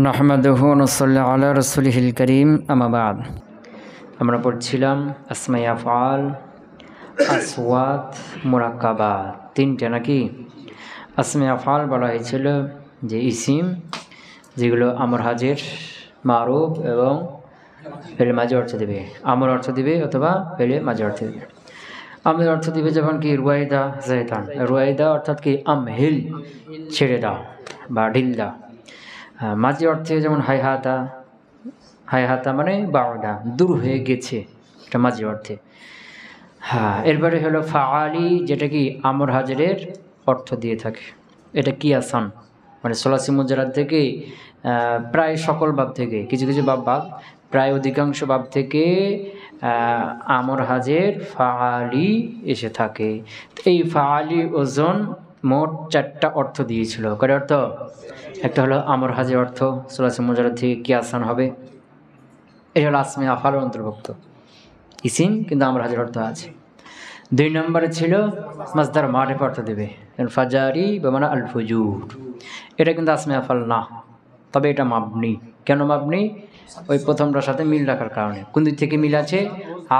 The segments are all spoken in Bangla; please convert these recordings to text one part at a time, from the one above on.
নাহমাদুহু ওয়া নুসাল্লি আলা রাসূলিহিল কারীম আম্মা বা'দ। আমরা পড়ছিলাম আসমায়ে আফআল, আসওয়াত, মুরাক্কাবাত, তিনটা নাকি? আসমায়ে আফআল বলা হয়েছিল যে ইসিম যেগুলো আমর হাজির, মারুফ এবং ফেলে মাঝে অর্থ দেবে, আমর অর্থ দিবে অথবা ফেলে মাঝে অর্থ দেবে। আমর অর্থ দিবে যেমন কি রুয়াইদা জাইতান, রুয়াইদা অর্থাৎ কি আমহিল ছেড়ে দাও বা ঢিল দাও। মাঝে অর্থে যেমন হাইহাতা, হাইহাতা মানে বাউদা, দূর হয়ে গেছে, এটা মাঝে অর্থে। এরপরে হলো ফাআলি, যেটা কি আমর হাজিরের অর্থ দিয়ে থাকে। এটা কি আসান মানে সোলাসি মুজারাদ থেকে প্রায় সকল বাব থেকে, কিছু কিছু বাব বাদ, প্রায় অধিকাংশ বাব থেকে আমর হাজের ফাআলি এসে থাকে। এই ফাআলি ওজন মোট 4টা অর্থ দিয়েছিল। কয় অর্থ? একটা হলো আমর হাজের অর্থ, সোলাসি মুজারাদ থেকে কি আসান হবে, এটা হলো আসমায়ে আফআলের অন্তর্ভুক্ত ইসিম, কিন্তু আমর হাজের অর্থ আছে। 2 নম্বরে ছিল মাসদার মারিফা অর্থ দেবে, ফাজারি বেমানা আল ফুজুর। এটা কিন্তু আসমায়ে আফআল না, তবে এটা মাবনি। কেন মাবনি? ওই প্রথমটার সাথে মিল রাখার কারণে। কোন দিক থেকে মিল আছে?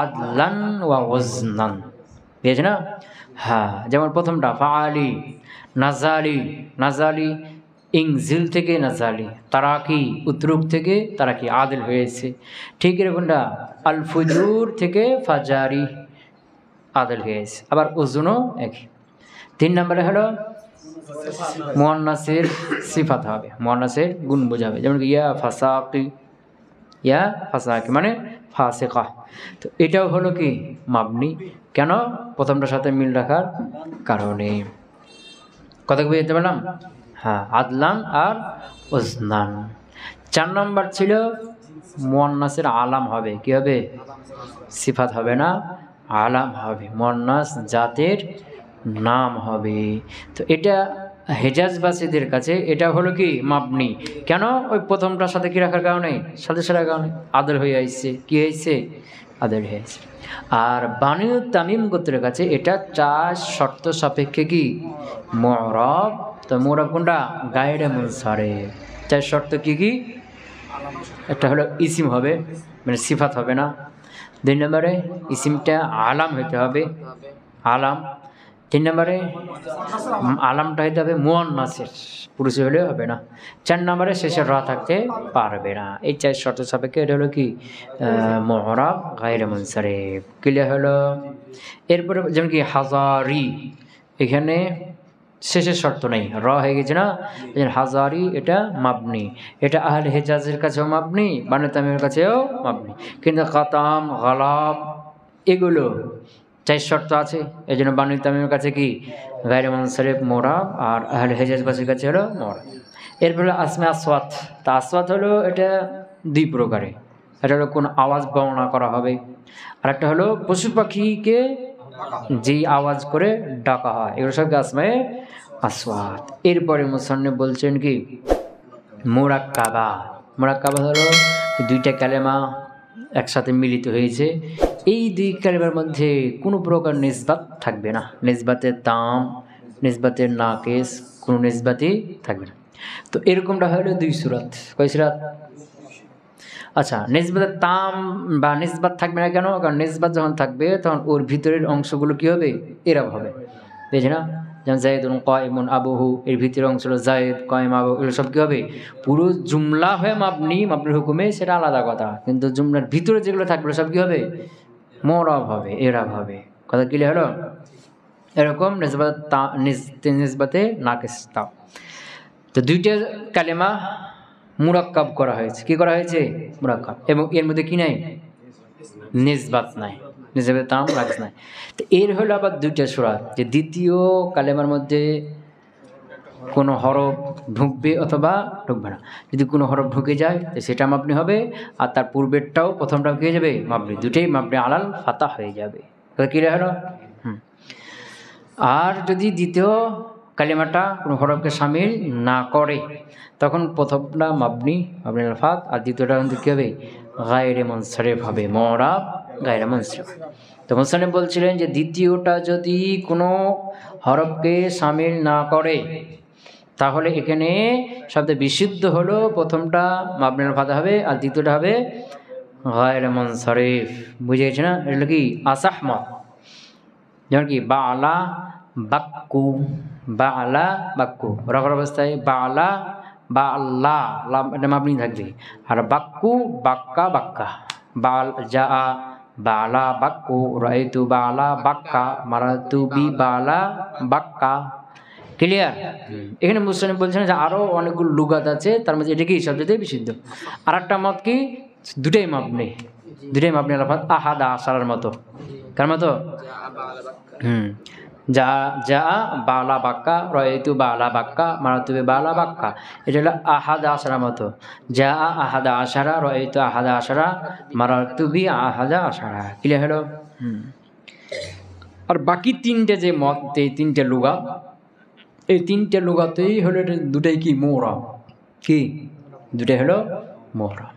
আদলান ওয়া ওয়াজনান, বুঝেছ না? যেমন প্রথমটা ফাআলি, নাজালি, নাজালি ইংজিল থেকে নাজালি, তারাকি উতরুক থেকে তারাকি, আদিল হয়েছে। ঠিক এরকমটা আল ফুজুর থেকে ফাজারি, আদিল হয়েছে। আবার ওজনও একই। 3 নম্বরে হলো মুয়ান্নাসের সিফাত হবে, মুয়ান্নাসের গুণ বোঝাবে, যেমন ইয়া ফাসাকি, ইয়া ফাসাকি মানে ফাসিকা। তো এটাও হলো কি মাবনি। কেন? প্রথমটার সাথে মিল রাখার কারণে। কথা বুঝতে পারলাম? আদলান আর ওজনান। 4 নম্বর ছিল মুয়ান্নাসের আলাম হবে। কি হবে? সিফাত হবে না, আলাম হবে, মুয়ান্নাস জাতের নাম হবে। তো এটা হেজাজবাসীদের কাছে এটা হলো কি মাবনি। কেন? ওই প্রথমটার সাথে কি রাখার কারণে, সাথে সাথে কারণে আদল হয়ে আসছে। কি হয়েছে? আদল হয়ে আসছে। আর বানু তামিম গোত্রের কাছে এটা 4 শর্ত সাপেক্ষে কি মুরাব। তো মুরাব কোনটা? গায়রে মুনসারিফ। 4 শর্ত কি কি? একটা হলো ইসিম হবে, মানে সিফাত হবে না। 2 নম্বরে ইসিমটা আলাম হইতে হবে, আলাম। 3 নম্বরে আলামটা হইতে হবে মুয়ান্নাসের, পুরুষে হলেও হবে না। 4 নম্বরে শেষে রা থাকতে পারবে না। এই 4 শর্ত সাপেক্ষে এটা হলো কি মুরাব গায়রে মুনসারিফ। ক্লিয়ার হলো? এরপরে যেমন কি হাজারি, এখানে শেষের শর্ত নেই, র হয়ে গেছে না, হাজারি এটা মাবনি। এটা আহলে হেজাজের কাছেও মাবনি, বানু তামিমের কাছেও মাবনি। কিন্তু কাতাম, গালাব এগুলো 4 শর্ত আছে, এই জন্য বানু তামিমের কাছে কি গায়রে মুনসারিফ মুরাব, আর আহলে হেজাজবাসীর কাছে হলো মুরাব। এরপর হলো আসমায়ে আসওয়াত। তা আসওয়াত হলো এটা 2 প্রকারে। এটা হলো কোন আওয়াজ বর্ণনা করা হবে, আর একটা হলো পশু পাখিকে যেই আওয়াজ করে ডাকা হয়, এগুলো সব আসমায়ে আসওয়াত। এরপরে মুসান্নিফ বলছেন কি মুরাক্কাবাত। মুরাক্কাবাত হলো 2টা কালেমা একসাথে মিলিত হয়েছে। এই 2 কালেমার মধ্যে কোনো প্রকার নিসবাত থাকবে না, নিসবাতের তাম, নিসবাতের নাকিস, কোনো নিসবাতই থাকবে না। তো এরকমটা হলো 2 সূরাত। কয় সূরাত? আচ্ছা, নিসবাতের তাম বা নিসবাত থাকবে না কেন? কারণ নিসবাত যখন থাকবে তখন ওর ভিতরের অংশগুলো কি হবে? এরব হবে, বুঝে না? যেমন জায়েদুন কায়েমুন আবুহু, এর ভিতরের অংশ হলো জায়েদ, কায়েম, আবু, এগুলো সব কী হবে? পুরো জুমলা হয়ে মাবনি, মাবনির হুকুমে সেটা আলাদা কথা, কিন্তু জুমলার ভিতরে যেগুলো থাকবে সব কী হবে? মুরাব হবে, এরাব হবে। কথা ক্লিয়ার হলো? এরকম নিসবাতে নাকিস তাও। তো 2টা কালেমা মুরাক্কাব করা হয়েছে। কি করা হয়েছে? মুরাক্কাব। এবং এর মধ্যে কি নাই? নিসবাত নাই, নিসবাতে তাম নাকিস নাই। তো এর হলো আবার 2টা সূরাত, যে দ্বিতীয় কালেমার মধ্যে কোনো হরফ ঢুকবে অথবা ঢুকবে না। যদি কোনো হরফ ঢুকে যায় তো সেটা মাবনি হবে, আর তার পূর্বেরটাও প্রথমটাও কি হয়ে যাবে? মাবনি। 2টাই মাবনি আলাল ফাতাহ হয়ে যাবে। কি হলো? আর যদি দ্বিতীয় কালেমাটা কোনো হরফকে শামিল না করে তখন প্রথমটা মাবনি, মাবনি আলাল ফাত, আর দ্বিতীয়টা কিন্তু কী হবে? গায়রে মুনসারিফ হবে, মুরাব গায়রে মুনসারিফ। তো মুসান্নিফ বলছিলেন যে দ্বিতীয়টা যদি কোনো হরফকে শামিল না করে তাহলে এখানে সবচেয়ে বিশুদ্ধ হলো প্রথমটা মাবনি আলাল ফাতহা হবে আর দ্বিতীয়টা হবে গায়রে মুনসারিফ। বুঝে গেছে না? এটা কি আসাহ মত। যেমন কি বালা বাক্কু, বালা বাক্কু, রগর অবস্থায় বালা বা আল্লাহ, এটা মাবনি থাকবে। আর বাক্কু বাক্কা বাক্কা, বাল যা বালা বাক্কু, রাইতু বালা বাক্কা, মারাতু বি বালা বাক্কা। ক্লিয়ার? এখানে মুসলিম বলছেন যে আরও অনেকগুলো লুগাত আছে, তার মধ্যে এটা কি সবচেয়ে বিশুদ্ধ। আর একটা মত কি দুটাই মাবনি, দুটাই মাবনি আলাল ফাতহা আহাদা আশারার মতো। কার মতো? যা যা বালা বাক্কা, রয়েতু বালা বাক্কা, মারাতুবে বালা বাক্কা, এটা হলো আহাদা আশারার মতো। যা আহাদা আশারা, রয়েতু আহাদা আশারা, মারাতুবি আহাদা আশারা। ক্লিয়ার হলো? আর বাকি তিনটে যে মত, এই তিনটে লুগাত, এই তিনটে লুগাতেই হলো দুটাই কি মুরাব, কি দুটাই হলো মুরাব।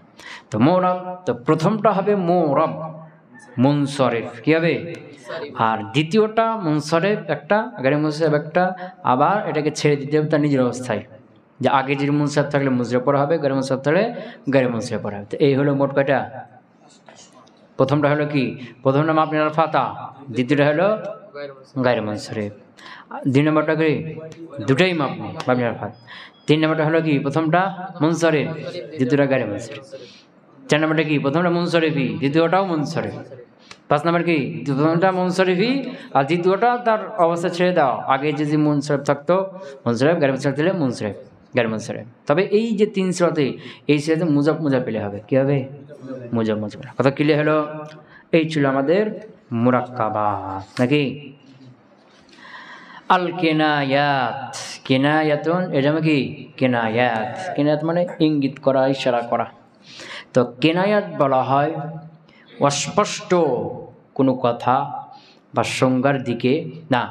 তো মুরাব, তো প্রথমটা হবে মুরাব মুনসারিফ, কি হবে? আর দ্বিতীয়টা মুনসারিফ একটা, গায়রে মুনসারিফ একটা, আবার এটাকে ছেড়ে দিতে হবে তার নিজের অবস্থায়, যে আগে যে মুনসারিফ থাকলে মুনসারিফ পড়া হবে, গায়রে মুনসারিফ থাকলে গায়রে মুনসারিফ পড়া হবে। তো এই হলো মোট কয়টা? প্রথমটা হলো কি? প্রথমটা মাবনি আলাল ফাতহা, দ্বিতীয়টা হলো গায়রে মুনসারিফ। 2 নম্বরটা কি? দুটাই মাবনি আলাল ফাতহা। 3 নম্বরটা হলো কি? প্রথমটা মুনসারিফ, দ্বিতীয়টা গায়রে মুনসারিফ। 4 নম্বরটা কি? প্রথমটা মুনসারিফি, দ্বিতীয়টাও মুনসারিফ। 5 নম্বর কি? প্রথমটা মুনসারিফি আর দ্বিতীয়টা তার অবস্থা ছেড়ে দাও, আগে যদি মুনসারিফ থাকতো মুনসারিফ, গায়রে মুনসারিফ দিলে মুনসারিফ, গায়রে মুনসারিফ। তবে এই যে 3 সিরাতে, এই সিরাতে মুজাব মুজাব পেলে হবে, কি হবে? মুজাব মুজাব। কথা ক্লিয়ার হলো? এই ছিল আমাদের মুরাক্কাবাত, নাকি? আল কিনায়াত, কিনায়াতুন, এটা মানে কি? কিনায়াত, কিনায়াত মানে ইঙ্গিত করা, ইশারা করা। তো কিনায়াত বলা হয় অস্পষ্ট কোনো কথা বা সংজ্ঞার দিকে, না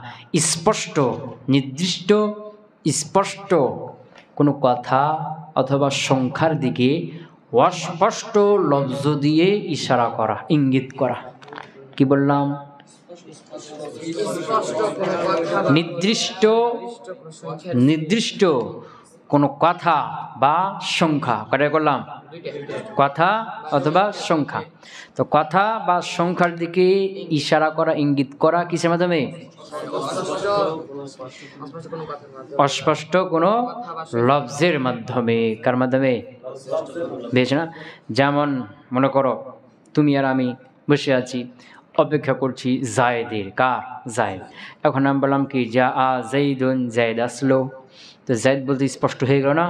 স্পষ্ট নির্দিষ্ট স্পষ্ট কোনো কথা অথবা সংখ্যার দিকে অস্পষ্ট লফজ দিয়ে ইশারা করা, ইঙ্গিত করা। কি বললাম? নির্দিষ্ট নির্দিষ্ট কোনো কথা বা সংখ্যা, কটা করলাম? কথা অথবা সংখ্যা। তো কথা বা সংখ্যার দিকে ইশারা করা, ইঙ্গিত করা কিসের মাধ্যমে? অস্পষ্ট কোনো লফজের মাধ্যমে। কার মাধ্যমে? বুঝেছ না? যেমন মনে করো তুমি আর আমি বসে আছি, অপেক্ষা করছি জায়েদের। কার? জায়েদ। এখন আমি বললাম কি যা জাইদুন, জায়েদ আসলো। তো জায়েদ বলতে স্পষ্ট হয়ে গেল না?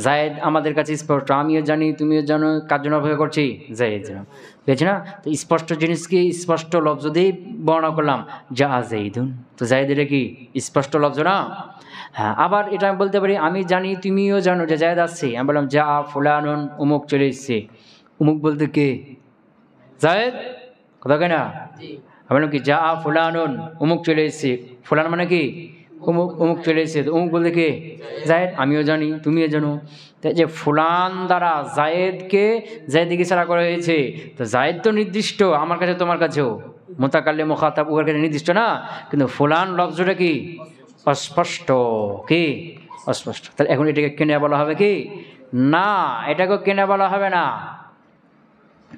জায়েদ আমাদের কাছে স্পষ্ট, আমিও জানি তুমিও জানো, কার জন্য অপেক্ষা করছি? জায়েদ জন্য। বুঝেছ না? তো স্পষ্ট জিনিসকে স্পষ্ট লফজ দিয়ে বর্ণনা করলাম, যা জাইদুন। তো জায়েদ এটা কি স্পষ্ট লফজ না? হ্যাঁ। আবার এটা আমি বলতে পারি আমি জানি তুমিও জানো যে জায়েদ আসছে, আমি বললাম যা ফুলানুন, অমুক চলে এসছে। অমুক বলতে কে? জায়েদ। কথা কেনা? আমি বললাম কি যা ফুলানুন, অমুক চলে এসছে। ফুলান মানে কি? অমুক, অমুক চলে এসছে। অমুক বলতে কে? জায়েদ। আমিও জানি তুমিও জানো। তাই যে ফুলান দ্বারা জায়েদকে জায়েদকে ইশারা করা হয়েছে। তো জায়েদ তো নির্দিষ্ট, আমার কাছে তোমার কাছেও, মুতাকাল্লিম মুখাতাব উভয়ের কাছে নির্দিষ্ট না, কিন্তু ফুলান লফজটা কি? অস্পষ্ট। কি? অস্পষ্ট। তাহলে এখন এটাকে কেনা বলা হবে কি? না, এটাকে কেনা বলা হবে না।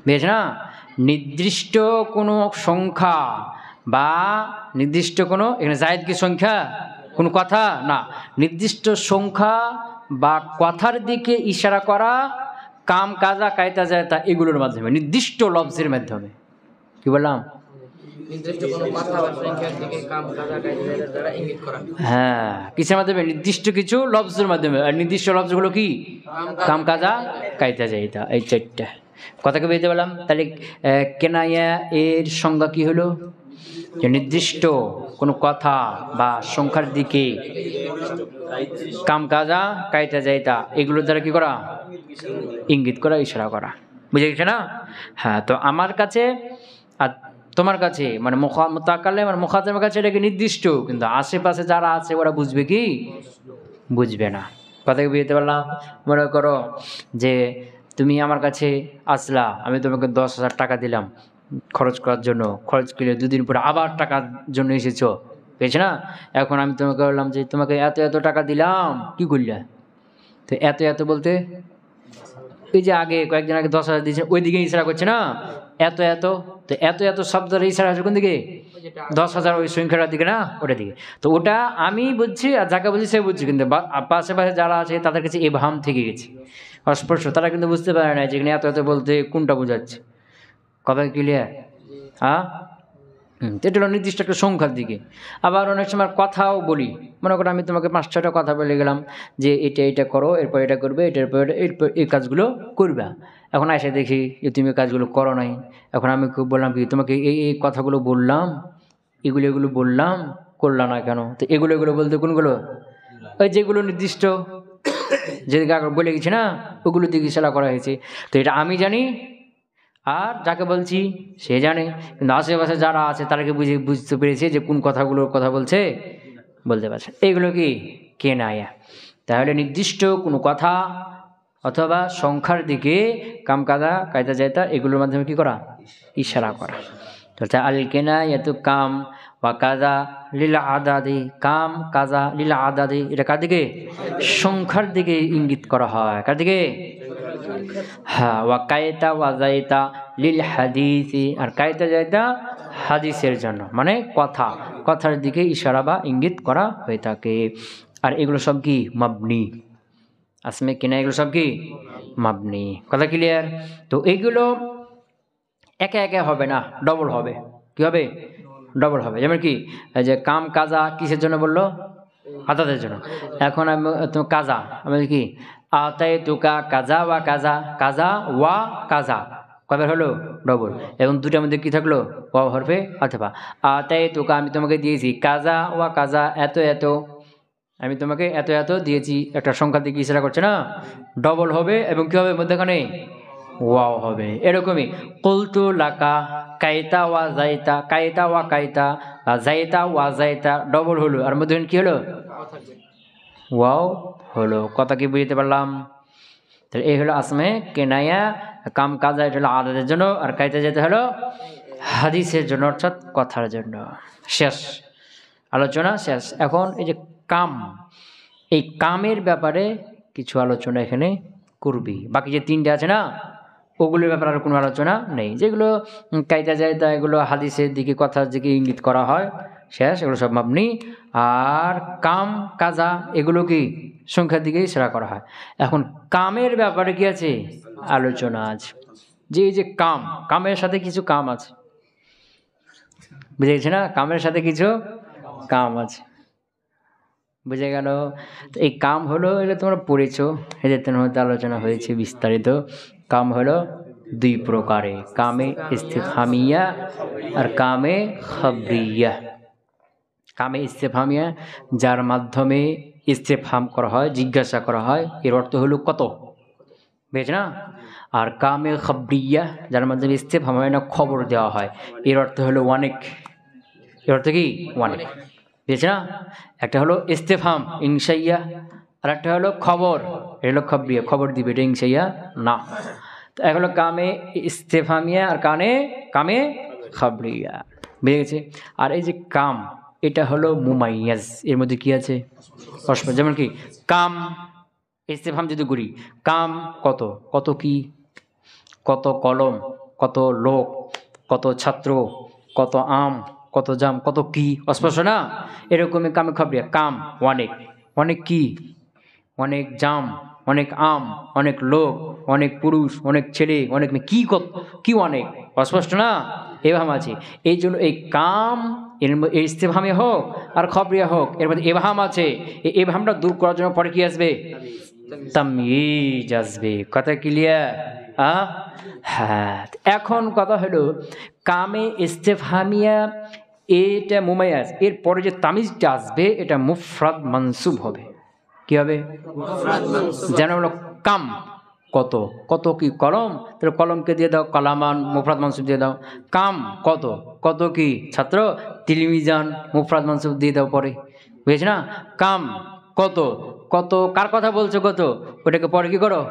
বেশ না? নির্দিষ্ট কোনো সংখ্যা বা নির্দিষ্ট কোনো, এখানে জায়েদ কি সংখ্যা? কোনো কথা না, নির্দিষ্ট সংখ্যা বা কথার দিকে ইশারা করা, কাম কাজা কায়তা জায়তা এগুলোর মাধ্যমে, নির্দিষ্ট লফজের মাধ্যমে। কি বললাম? হ্যাঁ, কিসের মাধ্যমে? নির্দিষ্ট কিছু লফজের মাধ্যমে। আর নির্দিষ্ট লফজগুলো কি? কাম কাজা কায়তা জায়তা, এই 4টা কথাকে বুঝতে পারলাম। তাহলে কেনায়া এর সংজ্ঞা কি হলো? যে নির্দিষ্ট কোনো কথা বা সংখ্যার দিকে কাম কাজা কায়তা জায়তা এগুলোর দ্বারা কি করা? ইঙ্গিত করা, ইশারা করা। বুঝে গেছে না? হ্যাঁ। তো আমার কাছে আর তোমার কাছে, মানে মুতাকাল্লিম আর মুখাতাবের কাছে এটাকে নির্দিষ্ট, কিন্তু আশেপাশে যারা আছে ওরা বুঝবে কি? বুঝবে না। কথাকে বুঝতে পারলাম? মনে করো যে তুমি আমার কাছে আসলা, আমি তোমাকে 10,000 টাকা দিলাম খরচ করার জন্য, খরচ করলে 2 দিন পরে আবার টাকার জন্য এসেছো। বুঝেছ না? এখন আমি তোমাকে বললাম যে তোমাকে এত এত টাকা দিলাম, কি করলে? তো এত এত বলতে এই যে আগে কয়েকদিন আগে 10,000 দিয়েছে ওই দিকে ইশারা করছে না, এত এত। তো এত এত শব্দের ইশারা আছে কোন দিকে? 10,000 ওই সংখ্যাটার দিকে না, ওটার দিকে। তো ওটা আমি বুঝছি আর যাকে বলছি সে বুঝছি, কিন্তু পাশে পাশে যারা আছে তাদের কাছে এভাম থেকে গেছে, অস্পর্শ। তারা কিন্তু বুঝতে পারে না যেখানে এত এত বলতে কোনটা বোঝাচ্ছে। কথা ক্লিয়ার? হ্যাঁ, এটা হলো নির্দিষ্ট একটা সংখ্যার দিকে। আবার অনেক সময় কথাও বলি, মনে করো আমি তোমাকে 5-6টা কথা বলে গেলাম যে এটা এটা করো, এরপর এটা করবে, এটার পর এরপর এই কাজগুলো করবা। এখন এসে দেখি যে তুমি কাজগুলো করো নাই। এখন আমি খুব বললাম কি তোমাকে এই এই কথাগুলো বললাম, এগুলো বললাম, করলা না কেন? তো এগুলো বলতে কোনগুলো? ওই যেগুলো নির্দিষ্ট যেদিকে আগে বলে গেছি না, ওগুলো দিকে ইশারা করা হয়েছে। তো এটা আমি জানি আর যাকে বলছি সে জানে, কিন্তু আশেপাশে যারা আছে তারা কি বুঝতে পেরেছে যে কোন কথাগুলোর কথা বলছে? বলতে পারছে। এইগুলো কি কেনায়া। তাহলে নির্দিষ্ট কোনো কথা অথবা সংখ্যার দিকে কাম কাদা কায়দা জায়তা এগুলোর মাধ্যমে কি করা? ইশারা করা। তো আল কেনায়াতু কাম ওয়া কাজা লিল আদাদি, কাম কাজা লিল আদাদি, এটা কার দিকে? সংখ্যার দিকে ইঙ্গিত করা হয়। কার দিকে? হ্যাঁ, ওয়া কায়তা ওয়া জায়তা লিল হাদিসি, আর কায়তা জায়তা হাদিসের জন্য, মানে কথার দিকে ইশারা বা ইঙ্গিত করা হয়ে থাকে। আর এগুলো সব কি? মাবনি। আসমে কিনা এগুলো সব কি? মাবনি। কথা ক্লিয়ার? তো এইগুলো একে একে হবে না, ডবল হবে। কি হবে? ডবল হবে। যেমন কি এই যে কাম কাজা কিসের জন্য বললো? আদাদের জন্য। এখন আমি তুমি কাজা, আমি কি আতাই তুকা কাজা ওয়া কাজা, কাজা ওয়া কাজা কয়বার হলো? ডবল। এবং দুটার মধ্যে কি থাকলো? ওয়া হরফে অথবা। আতাই তুকা আমি তোমাকে দিয়েছি, কাজা ওয়া কাজা এত এত, আমি তোমাকে এত এত দিয়েছি। একটা সংখ্যা দিকে ইশারা করছে না, ডবল হবে। এবং কি হবে মধ্যখানে? ওয়াও হবে। এরকমই কুলতু লাকা কাইতা ওয়া জাইতা, কাইতা ওয়া কাইতা, জাইতা ওয়া জাইতা, ডবল হলো আর মধ্যখানে কি হলো? ওয়াও হলো। কথা কি বুঝতে পারলাম? তাহলে এই হলো আসমে কেনায়া কাম কাজা, এটা হলো আদাদের জন্য, আর কাইতা যেতে হলো হাদিসের জন্য, অর্থাৎ কথার জন্য। শেষ আলোচনা শেষ। এখন এই যে কাম, এই কামের ব্যাপারে কিছু আলোচনা এখানে করবি। বাকি যে 3টে আছে না, ওগুলোর ব্যাপারে আর কোনো আলোচনা নেই। যেগুলো কায়দা জায়দা এগুলো হাদিসের দিকে কথার দিকে ইঙ্গিত করা হয়, শেষ। এগুলো সব মাবনি। আর কাম কাজা এগুলো কি সংখ্যার দিকে ইশারা করা হয়। এখন কামের ব্যাপারে কি আছে? আলোচনা আছে। যে এই যে কামের সাথে কিছু কাম আছে, বুঝে গেছে না? কামের সাথে কিছু কাম আছে, বুঝে গেল? তো এই কাম হলো, এটা তোমরা পড়েছো, এদের মধ্যে আলোচনা হয়েছে বিস্তারিত। কাম হলো 2 প্রকারে, কামে ইস্তিফহামিয়া আর কামে খবরিয়া। কামে ইস্তিফহামিয়া যার মাধ্যমে ইস্তিফহাম করা হয়, জিজ্ঞাসা করা হয়, এর অর্থ হলো কত, বুঝেছ না? আর কামে খবরিয়া যার মাধ্যমে ইস্তিফহাম হয় না, খবর দেওয়া হয়, এর অর্থ হলো অনেক। এর অর্থ কি? অনেক। বুঝেছ না? একটা হলো ইস্তিফহাম ইনশাইয়া, আর একটা হলো খবর, এটা হলো খবরিয়া, খবর দিবে, এটা ইনশাইয়া না। তো এক হলো কামে ইস্তিফহামিয়া আর কামে খবরিয়া, বুঝে গেছে? আর এই যে কাম, এটা হলো মুমাইয়াজ, এর মধ্যে কি আছে? অস্পষ্ট। যেমন কি কাম ইস্তিফহাম যদি করি, কাম কত, কত কি, কত কলম, কত লোক, কত ছাত্র, কত আম, কত জাম, কত কি, অস্পষ্ট না? এরকমই কামে খবরিয়া, কাম অনেক, অনেক কি, অনেক জাম, অনেক আম, অনেক লোক, অনেক পুরুষ, অনেক ছেলে, অনেক মেয়ে, কি কত কি অনেক, অস্পষ্ট না? এভাম আছে। এই জন্য এই কাম এর ইস্তিফহামে হোক আর খবরিয়া হোক, এর মধ্যে এভাম আছে। এই এভামটা দূর করার জন্য পরে কি আসবে? তাময়িজ আসবে। কথা ক্লিয়ার? হ্যাঁ। এখন কথা হলো কামে ইস্তিফহামিয়া এটা মুমাইয়াজ, এর পরে যে তামিজটা আসবে এটা মুফরাদ মানসুব হবে। কি হবে? যেন হলো কাম কত, কত কি কলম, তাহলে কলমকে দিয়ে দাও কালামান, মুফরাদ মানসুব দিয়ে দাও। কাম কত, কত কি ছাত্র, তিলমিজান, মুফরাদ মানসুব দিয়ে দাও পরে, বুঝেছ না? কাম কত, কত কার কথা বলছো কত, ওটাকে পরে কি করো?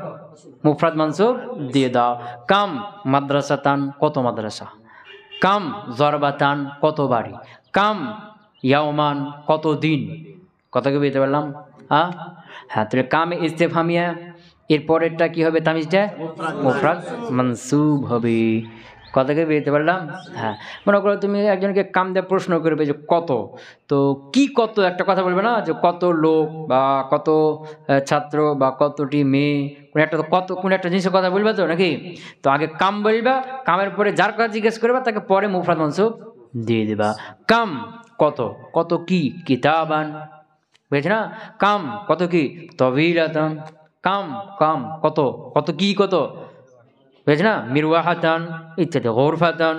মুফরাদ মানসুব দিয়ে দাও। কাম মাদ্রাসাতান, কত মাদ্রাসা। কাম জরবাতান, কত বাড়ি। কাম ইয়াওমান কত দিন, কতকে বুঝতে পারলাম? হ্যাঁ, তাহলে কামে ইস্তেফহামিয়া এরপরেরটা কি হবে? তামিজটা মুফরাদ মানসুব হবে। কতকে বুঝতে পারলাম? হ্যাঁ, মনে করো তুমি একজনকে কাম দিয়ে প্রশ্ন করবে যে কত, তো কি কত একটা কথা বলবে না, যে কত লোক বা কত ছাত্র বা কতটি মেয়ে, কোন একটা তো কত কোন একটা জিনিসের কথা বলবে তো নাকি? তো আগে কাম বলবা, কামের পরে যার কথা জিজ্ঞেস করবা তাকে পরে মুফরাদ মানসুব দিয়ে দিবা। কাম কত, কত কি? কিতাবান, বুঝেছ না? কাম কত কি? তবিলাতান। কাম কাম কত, কত কি কত, বুঝেছ না? মিরওয়াহাতান ইত্যাদি, গরফাতান।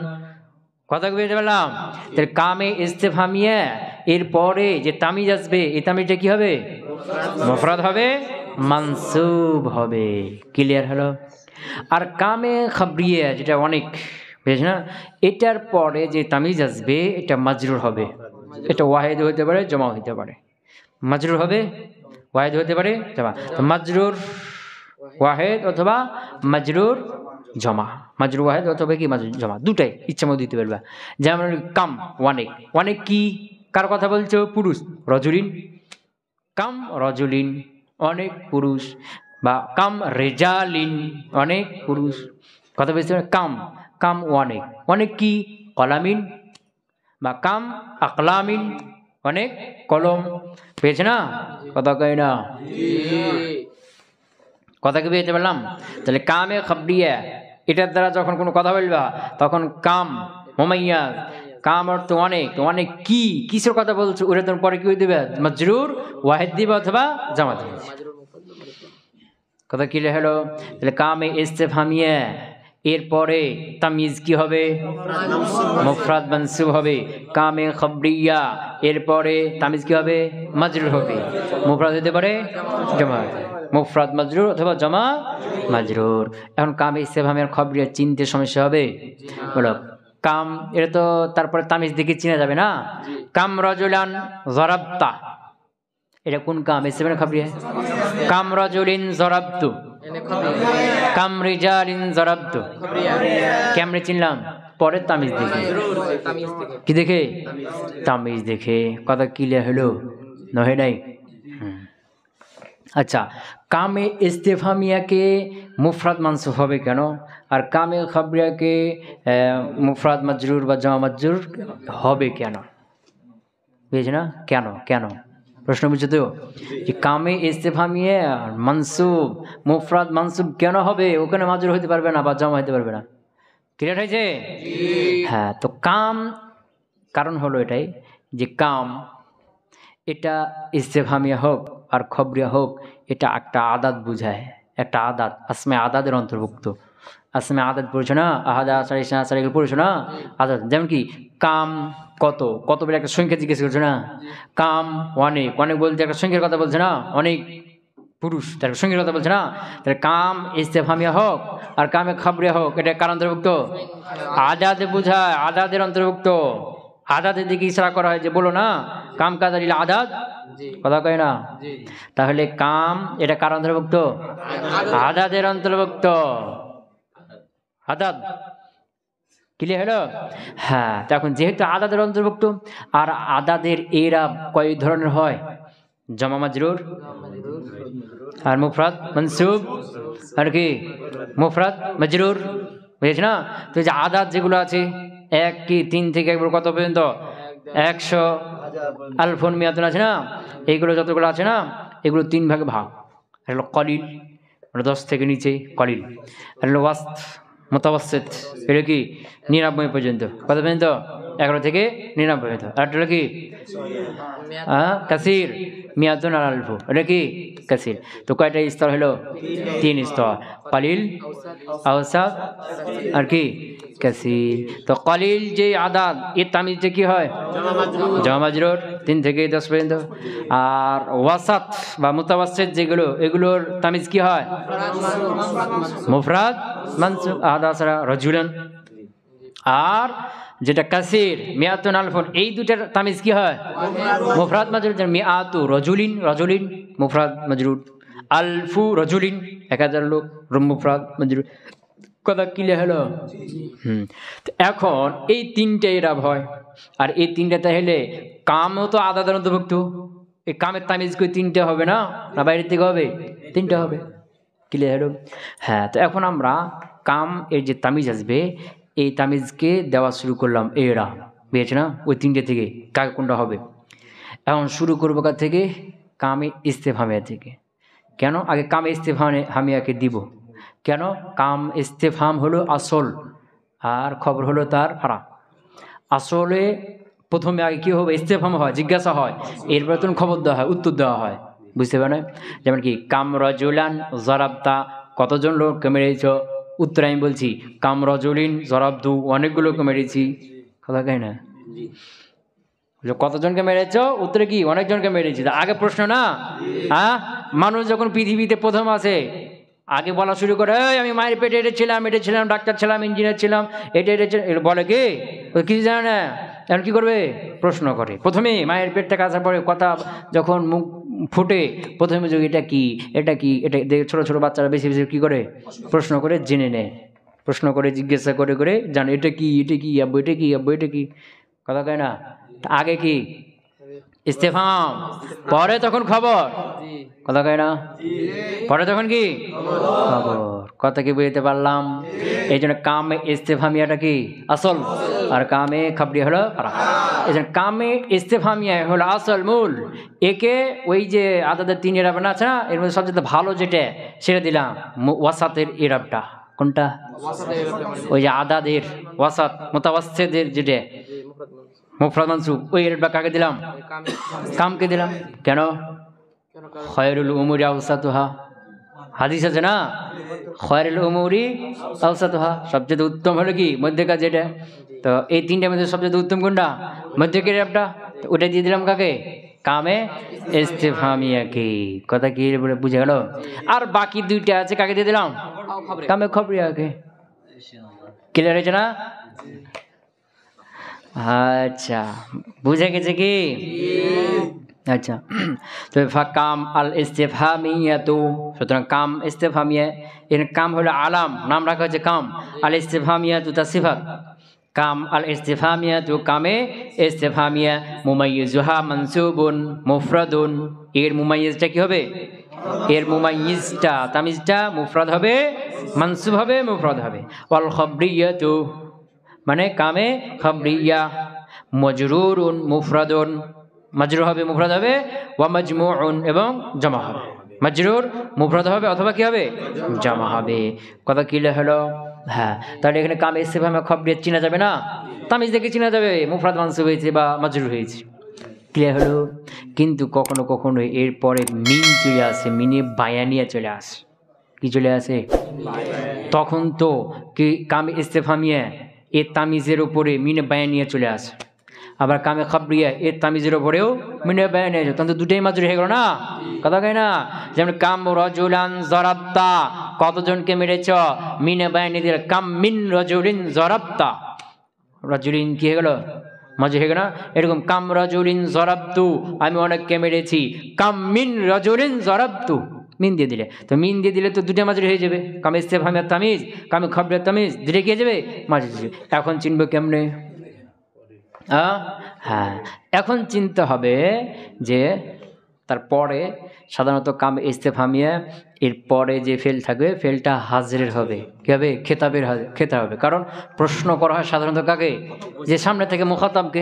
কথা বুঝতে পারলাম? তাহলে কামে ইস্তেফহামিয়া এরপরে যে তামিজ আসবে, এই তামিজটা কি হবে? মুফরাদ হবে, মানসুব হবে। ক্লিয়ার হলো? আর কামে খাবরিয়া যেটা অনেক, বুঝেছ না, এটার পরে যে তামিজ আসবে এটা মাজরুর হবে। এটা ওয়াহিদ হতে পারে, জমা হতে পারে। মাজরুর হবে, ওয়াহিদ হতে পারে, জমা। তো মাজরুর ওয়াহিদ অথবা মাজরুর জমা, মাজরুর ওয়াহিদ অথবা কি মাজরুর জমা, দুটাই ইচ্ছা মতো দিতে পারবা। যেমন কাম অনেক, অনেক কি কার কথা বলছো? পুরুষ, রজুলিন। কাম রজুলিন, অনেক পুরুষ। বা কাম রেজালিন, অনেক পুরুষ। কথা বলতে কাম, কাম অনেক, অনেক কি? কলামিন। বা কাম আকলামিন, অনেক কলম। পেয়েছে না? কথা কই না? কথা কি পেয়েতে পারলাম? তাহলে কামে খাবরিয়া এটার দ্বারা যখন কোনো কথা বলবা তখন কাম মুমাইয়া, কাম অর্থ অনেক, অনেক কি কিসের কথা বলছো, ওটা তোমার পরে কি দিবে? মাজরুর ওয়াহিদ দিবে অথবা জামা দিবে। কথা ক্লিয়ার হলো? তাহলে কামে ইস্তেফহামিয়া এরপরে তামিজ কি হবে? মুফরাদ মানসুব হবে। কামে খাবরিয়া এরপরে তামিজ কি হবে? মাজরুর হবে। মুফরাদ হতে পারে, জমা হতে পারে। মুফরাদ মাজরুর অথবা জমা মাজরুর। এখন কামে ইস্তেফহামিয়ার খাবরিয়া চিনতে সমস্যা হবে? বলো কাম, এটা তো তারপরে তামিজ দেখে চিনা যাবে না? কাম রাজুলান জরাবতা, এটা কোন কাম? ইস্তেফহামিয়ার খাবরিয়া। কাম রাজুলিন জরাবতু, কাম রিজালিন জরাবতু। কেমনে চিনলাম? পরে তামিজ দেখে। কি দেখে? তামিজ দেখে। কথা ক্লিয়ার হলো? নহে নাই? আচ্ছা, কামে ইস্তেফহামিয়াকে মুফরাদ মানসুব হবে কেন? আর কামে খাবরিয়াকে মুফরাদ মাজরুর বা জামা মাজরুর হবে কেন? বুঝেছ না? কেন কেন প্রশ্ন বুঝছো তো? যে কামে ইস্তেফহামিয়া মানসুব, মুফরাদ মানসুব কেন হবে? ওখানে মাজরুর হতে পারবে না বা জামা হতে পারবে না। ক্লিয়ার হয়েছে? হ্যাঁ, তো কাম কারণ হলো এটাই যে কাম এটা ইস্তেফহামিয়া হোক আর খবরিয়া হোক, এটা একটা আদাত বুঝায়, একটা আদাত, আসমে আদাদের অন্তর্ভুক্ত। আসমে আদাত পড়ছো না? আহাদা আসার ইসা আসার এগুলো পড়ছো না? আদাত। যেমন কি কাম কত, কত বলে একটা সংখ্যা জিজ্ঞেস করছো না? কাম অনেক, অনেক বলতে একটা সংখ্যার কথা বলছে না? অনেক পুরুষ, তার সংখ্যার কথা বলছে না? তাহলে কাম ইস্তেফহামিয়া হোক আর কামে খাবরিয়া হোক, এটা কার অন্তর্ভুক্ত? আদাতে বুঝায়, আদাদের অন্তর্ভুক্ত। আদাদের দিকে ইশারা করা হয় যে বলো না কাম কাদারিল আদাত। কথা কয় না? তাহলে কাম এটা কার অন্তর্ভুক্ত? আদাদের অন্তর্ভুক্ত। আদাদ। ক্লিয়ার হলো? হ্যাঁ, তখন যেহেতু আদাদের অন্তর্ভুক্ত, আর আদাদের এরা কয় ধরনের হয়? জমা মাজরুর আর মুফরাদ মানসুব আর কি মুফরাদ মাজরুর। বুঝেছ না? তো যে আদাদ যেগুলো আছে 1 কি 3 থেকে একবার কত পর্যন্ত 100 আলফুন মিয়াতুন আছে না? এইগুলো যতগুলো আছে না, এগুলো 3 ভাগে ভাগ। হলো কলিল, 10 থেকে নিচে কলিল। হলো ওয়াসত মুতাওয়াসসিত, এটা কি 99 পর্যন্ত। কত পর্যন্ত? 11 থেকে 99 পর্যন্ত। আর এটা কি কাসির, মিয়াতুন আর আলফু, এটা কি কাসির। তো কয়টা স্তর হলো? 3 স্তর। কলিল, আওসাত আর কি কাসির। তো কলিল যে আদাদ, এর তামিজটা কি হয়? জমা মাজরুর 3 থেকে 10 পর্যন্ত। আর ওয়াসাত বা মুতাওয়াসসিত যেগুলো, এগুলোর তামিজ কি হয়? মুফরাদ মানসুব, আহাদা আসারা রাজুলান। আর যেটা কাসির মিয়াতুন আলফুন, এই দুটার তামিজ কি হয়? মুফরাদ মাজরুর। মিয়াতু রজুলিন, রজুলিন মুফরাদ মাজরুর। আলফু রজুলিন, 1000 লোক, মুফরাদ মাজরুর। কথা ক্লিয়ার হলো? তো এখন এই 3টে এরাব হয়। আর এই তিনটাতে হলে কামও তো আদাদের অন্তর্ভুক্ত, এই কামের তামিজ কই তিনটে হবে না, না বাইরের থেকে হবে? তিনটে হবে। ক্লিয়ার হলো? হ্যাঁ, তো এখন আমরা কাম এর যে তামিজ আসবে এই তামিজকে দেওয়া শুরু করলাম। এরা বুঝেছে না? ওই তিনটে থেকে কাকে কোনটা হবে। এখন শুরু করবো কার থেকে? কামে ইস্তেফহামিয়া থেকে। কেন আগে কামে ইস্তেফহামিয়াকে দিব? কেন? কাম ইস্তেফহাম হলো আসল আর খবর হলো তার ফারা। আসলে প্রথমে আগে কী হবে? ইস্তেফহাম হয়, জিজ্ঞাসা হয়, এরপরে তখন খবর দেওয়া হয়, উত্তর দেওয়া হয়। বুঝতে পারে? যেমন কি কাম রজুলান জরাবতা, কতজন লোককে মেরেছ? উত্তর আমি বলছি কাম রজুলিন জরাবদু, অনেকগুলোকে মেরেছি। কথা কয় না? কতজনকে মেরেছ? উত্তরে কি অনেকজনকে মেরেছি। আগে প্রশ্ন না? হ্যাঁ, মানুষ যখন পৃথিবীতে প্রথম আসে আগে বলা শুরু করে, এই আমি মায়ের পেটে এটা ছিলাম, ডাক্তার ছিলাম, ইঞ্জিনিয়ার ছিলাম, এটা বলে কি কিছু জানে না। এখন কী করবে? প্রশ্ন করে। প্রথমে মায়ের পেট থেকে আসার পরে কথা যখন মুখ ফুটে প্রথমে যোগ এটা কি, এটা কি, এটা ছোটো ছোটো বাচ্চারা বেশি বেশি কী করে? প্রশ্ন করে জেনে নেয়, প্রশ্ন করে জিজ্ঞাসা করে করে জানে এটা কি, এটা কি আব্বু, এটা কি আব্বু, এটা কি। কথা কয় না? আগে কি ইস্তেফহাম, পরে তখন খবর। কথা কয় না? পরে তখন কি খবর। কথা কি বুঝতে পারলাম? এই জন্য কামে ইস্তেফহামিয়াটা কি আসল আর কামে খাবরিয়া হলো ফারা। এই জন্য কামে ইস্তেফহামিয়া হলো আসল মূল। একে ওই যে আদাদের তিন এরাব না আছে না, এর মধ্যে সবচেয়ে ভালো যেটা সেটা দিলাম ওয়াসাতের এরাবটা। কোনটা? ওই যে আদাদের ওয়াসাত মুতাওয়াসসিদের যেটা মুফরাদ মানসুব, ওই এরাবটা কাকে দিলাম? কামকে দিলাম। কেন? খয়রুল উমুরি আওসাতুহা, হাদিস আছে না, খয়রুল উমুরি আওসাতুহা, সবচেয়ে উত্তম হলো কি মধ্যেকার যেটা। তো এই তিনটার মধ্যে সবচেয়ে উত্তম কোনটা? মধ্যেকার এরাবটা। ওটা দিয়ে দিলাম কাকে? কামে ইস্তেফহামিয়াকে। কথা কি বুঝে গেল? আর বাকি দুইটা আছে কাকে দিয়ে দিলাম? কামে খবরিয়াকে। ক্লিয়ার হয়েছে না? আচ্ছা, বুঝে গেছে কি? আচ্ছা, তো কাম আল ইস্তেফহামিয়াতু, সুতরাং কাম ইস্তেফহামিয়া, এর কাম হলো আলাম, নাম রাখা হয়েছে কাম। আল ইস্তেফহামিয়াতু তা সিফাত। কাম আল ইস্তেফহামিয়াতু, কামে ইস্তেফহামিয়া, মুমাইয়িজুহা মানসুবুন মুফরাদুন, এর মুমাইয়িজটা কি হবে? এর মুমাইয়িজটা তামিজটা মুফরাদ হবে, মানসুব হবে, মুফরাদ হবে। ওয়াল খবরিয়াতু মানে কামে খবরিয়া, মজরুরুন মুফরাদুন, মাজরুর হবে, মুফরাদ হবে, ওয়া মাজমুউন এবং জমা হবে। মাজরুর মুফরাদ হবে অথবা কি হবে? জমা হবে। কথা ক্লিয়ার হলো? হ্যাঁ, তাহলে এখানে কামে ইস্তেফহামিয়া খবরিয়া চিনা যাবে না, তামিজ দেখে চিনা যাবে মুফরাদ মানসুব হয়েছে বা মাজরুর হয়েছে। ক্লিয়ার হলো? কিন্তু কখনো কখনো এরপরে মিন চলে আসে, মিনে বায়ানিয়া চলে আসে। কি চলে আসে? তখন তো কি কামে ইস্তেফহামিয়া এর তামিজের উপরে মিনে বায়ানিয়া চলে আসে। আবার কামে খবরিয়া এর তামিজের উপরেও মিনে বায়ানিয়া, তখন তো দুটাই মাজরুর হয়ে গেল না। কথা কয় না? যেমন কাম রজুলান জরাবতা, কতজনকে মেরেছ? মিনে বায়ানি দিল কাম মিন রজুলিন জরাবতা, রজুলিন কি হয়ে গেল? মাজরুর হয়ে গেল না? এরকম কাম রজুলিন জরাবতু, আমি অনেককে মেরেছি। কাম মিন রজুলিন জরাবতু, মিন দিয়ে দিলে তো, মিন দিয়ে দিলে তো দুটা মাজরুর হয়ে যাবে। কামে ইস্তেফহামিয়ার তামিজ, কামে খবরিয়ার তামিজ, দুটো কি হয়ে যাবে? মাজরুর। এখন চিনবো কেমনে? হ্যাঁ, এখন চিনতে হবে যে তারপরে সাধারণত কাম ইস্তেফহামিয়া এর পরে যে ফেল থাকবে, ফেলটা হাজরের হবে। কী হবে? খেতাবের খেতাব হবে। কারণ প্রশ্ন করা হয় সাধারণত কাকে? যে সামনে থেকে মুখাতাবকে।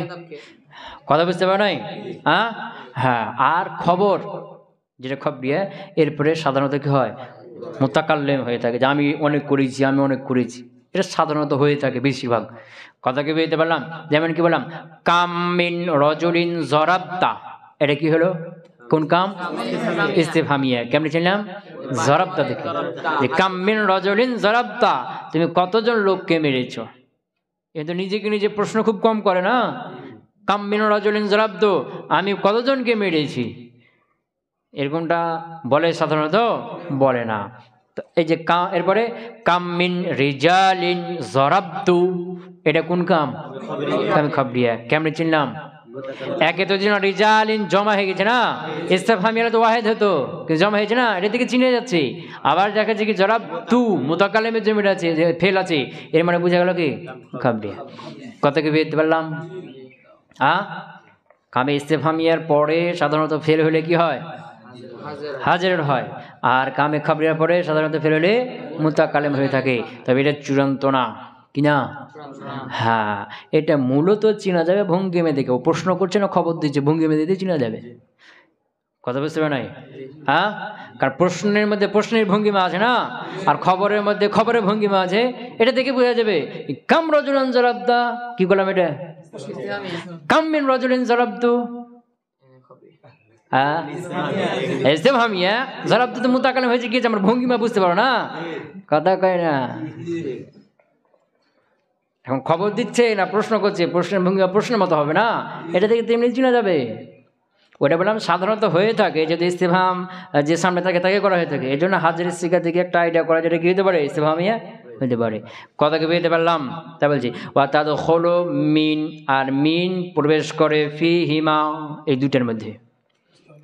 কথা বুঝতে পারো নাই? হ্যাঁ, আর খবর যেটা খবরিয়া এরপরে সাধারণত কি হয়? মুতাকাল্লিম হয়ে থাকে, যে আমি অনেক করেছি, আমি অনেক করেছি, এটা সাধারণত হয়ে থাকে বেশিরভাগ। কথা কি বুঝতে পারলাম? যেমন কি বললাম কাম মিন রজুলিন জরাবতা, এটা কি হলো? কোন কাম? ইস্তেফহামিয়া। কেমন ছিলাম? জরাবতা থেকে, যে কাম মিন রজুলিন জরাবতা, তুমি কতজন লোককে মেরেছ। এ তো নিজেকে নিজে প্রশ্ন খুব কম করে না। কাম মিন রজুলিন জরাবতু, আমি কতজনকে মেরেছি, এরকমটা বলে সাধারণত বলে না। তো এই যে কাম, এরপরে কাম মিন রিজালিন জরাবতু, এটা কোন কাম? কামে খবরিয়া। কেমনে চিনলাম? একে তো যেন রিজালিন জমা হয়ে গেছে না, ইস্তেফহামিয়া তো ওয়াহিদ হতো, কিন্তু জমা হয়েছে না, এটা থেকে চিনে যাচ্ছে। আবার দেখা যাচ্ছে কি জরাবতু মুতাকাল্লিমের জমিটা আছে, যে ফেল আছে, এর মানে বোঝা গেল কি খবরিয়া। কত কি বুঝতে পারলাম? কামে ইস্তেফহামিয়ার পরে সাধারণত ফেল হলে কি হয়? হাজির হয়। আর কামে খাবরিয়ার পরে সাধারণত ফেল হলে মুতাকাল্লিম হয়ে থাকে। তবে এটা চূড়ান্ত না, কি না? হ্যাঁ, এটা মূলত চেনা যাবে ভঙ্গিমে দেখে। ও প্রশ্ন করছে না, খবর দিচ্ছে, ভঙ্গিমে দিতে চেনা যাবে। কথা বুঝতে পারে নাই? কারণ প্রশ্নের মধ্যে প্রশ্নের ভঙ্গিমা আছে না, আর খবরের মধ্যে খবরের ভঙ্গিমা আছে। এটা দেখে বোঝা যাবে। কাম রজুলান জরাবদা, কি করলাম এটা? কাম মিন রজুলিন জরাবদু, ইস্তেফহামিয়া। জরাবদু তো মুতাকাল্লিম হয়েছে, কি আমরা ভঙ্গিমা বুঝতে পারো না, কথা কয় না। এখন খবর দিচ্ছে না প্রশ্ন করছে, প্রশ্নের ভঙ্গিমা প্রশ্নের মতো হবে না, এটা থেকে তেমনি চেনা যাবে। ওটা বললাম সাধারণত হয়ে থাকে, যদি ইস্তেফহাম যে সামনে থাকে তাকে করা হয়ে থাকে। এই জন্য হাজিরের সিগা থেকে একটা আইডিয়া করা, যেটা কি হতে পারে? ইস্তেফহামিয়া হতে পারে। কথাকে বুঝতে পারলাম? তা বলছি ওয়া তাদখুলু মিন, আর মিন প্রবেশ করে ফি হিমা, এই দুটার মধ্যে।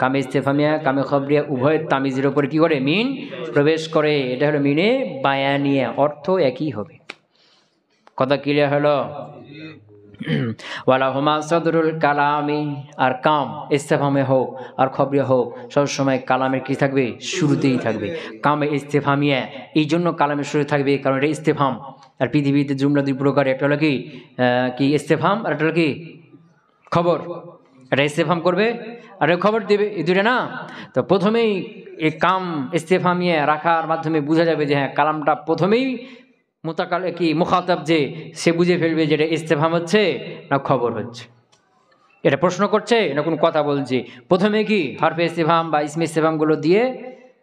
কামে ইস্তেফহামিয়া কামে খবরিয়া উভয় তামিজের উপরে কি করে? মিন প্রবেশ করে। এটা হলো মিনে বায়ানিয়া, অর্থ একই হবে। কথা ক্লিয়ার হলো? ওয়ালা হুমা সদরুল কালামি, আর কাম ইস্তেফহামে হোক আর খবরিয়া হোক সবসময় কালামের কি থাকবে? শুরুতেই থাকবে। কামে ইস্তেফহামিয়া এই জন্য কালামের শুরু থাকবে, কারণ এটা ইস্তেফহাম। আর পৃথিবীতে জুমলা দুই প্রকার, একটা হলো কি ইস্তেফহাম, আর একটা হলো কি খবর। এটা ইস্তেফহাম করবে আর খবর দেবে, এই দুইটা না। তো প্রথমেই এই কাম ইস্তেফহামিয়া রাখার মাধ্যমে বোঝা যাবে যে হ্যাঁ, কালামটা প্রথমেই মুতাকাল্লিম কি মুখাতাব যে সে বুঝে ফেলবে যেটা ইস্তেফহাম হচ্ছে না খবর হচ্ছে, এটা প্রশ্ন করছে না কোনো কথা বলছে। প্রথমে কি হরফে ইস্তেফহাম বা ইসমে ইস্তেফহামগুলো দিয়ে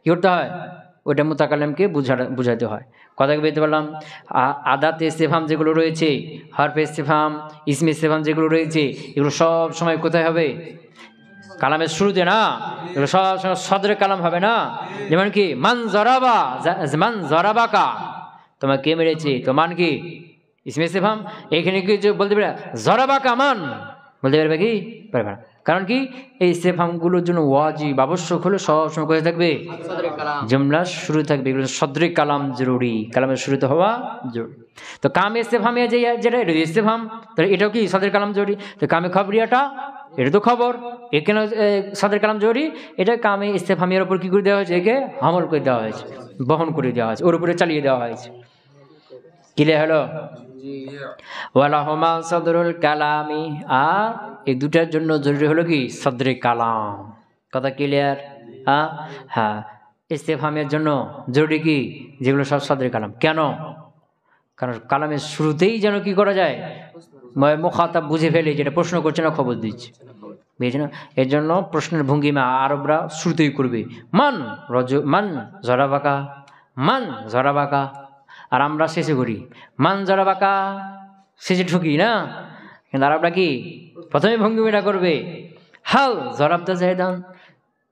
কি করতে হয়? ওইটা মুতাকাল্লিমকে বুঝাতে হয়। কথা বলতে পারলাম? আদাতে ইস্তেফহাম যেগুলো রয়েছে, হরফে ইস্তেফহাম, ইসমে ইস্তেফহাম যেগুলো রয়েছে, এগুলো সব সময় কোথায় হবে? কালামের শুরুতে না। এগুলো সব সময় সদরে কালাম হবে না। যেমন কি মান জরাবা, মান জরাবাকা, তোমার কে মেরেছে, তো মান কি ইসমে ইস্তেফহাম। এখানে কি বলতে পারে জরাবাকা মান? বলতে পারবে কি? পারবে না। কারণ কি এই ইস্তেফহামগুলোর জন্য ওয়াজিব আবশ্যক হলো সবসময় কোথায় থাকবে? জুমলা শুরু থাকবে। এগুলো সদরে কালাম জরুরি, কালামের শুরুতে হওয়া জরুরি। তো কামে ইস্তেফহামিয়া যেটা এটা ইস্তেফহাম, তাহলে এটাও কি সদরে কালাম জরুরি। তো কামে খবরিয়াটা এটা তো খবর, এখানে সদরে কালাম জরুরি। এটা কামে ইস্তেফহামিয়ার উপর কি করে দেওয়া হয়েছে? একে হামল করে দেওয়া হয়েছে, বহন করে দেওয়া হয়েছে, ওর উপরে চালিয়ে দেওয়া হয়েছে। ক্লিয়ার হলো? ওয়ালাহুমা সদরুল কালামি, আর এই দুটার জন্য জরুরি হলো কি সদরে কালাম। কথা ক্লিয়ার? হ্যাঁ, ইস্তেফহামের জন্য জরুরি কি যেগুলো সব সদরে কালাম। কেন? কারণ কালামের শুরুতেই যেন কি করা যায়? মুখাতাব বুঝে ফেলে যেটা প্রশ্ন করছে না খবর দিচ্ছে, বুঝেছি না? এর জন্য প্রশ্নের ভঙ্গিমা আরবরা শুরুতেই করবে মান মান জরাবাকা, মান জরাবাকা। আর আমরা শেষে করি মান জরাবাকা, শেষে ঠুকি না। কিন্তু আরবরা কি প্রথমে ভঙ্গিমাটা করবে হাল জরাবদা জাহেদান।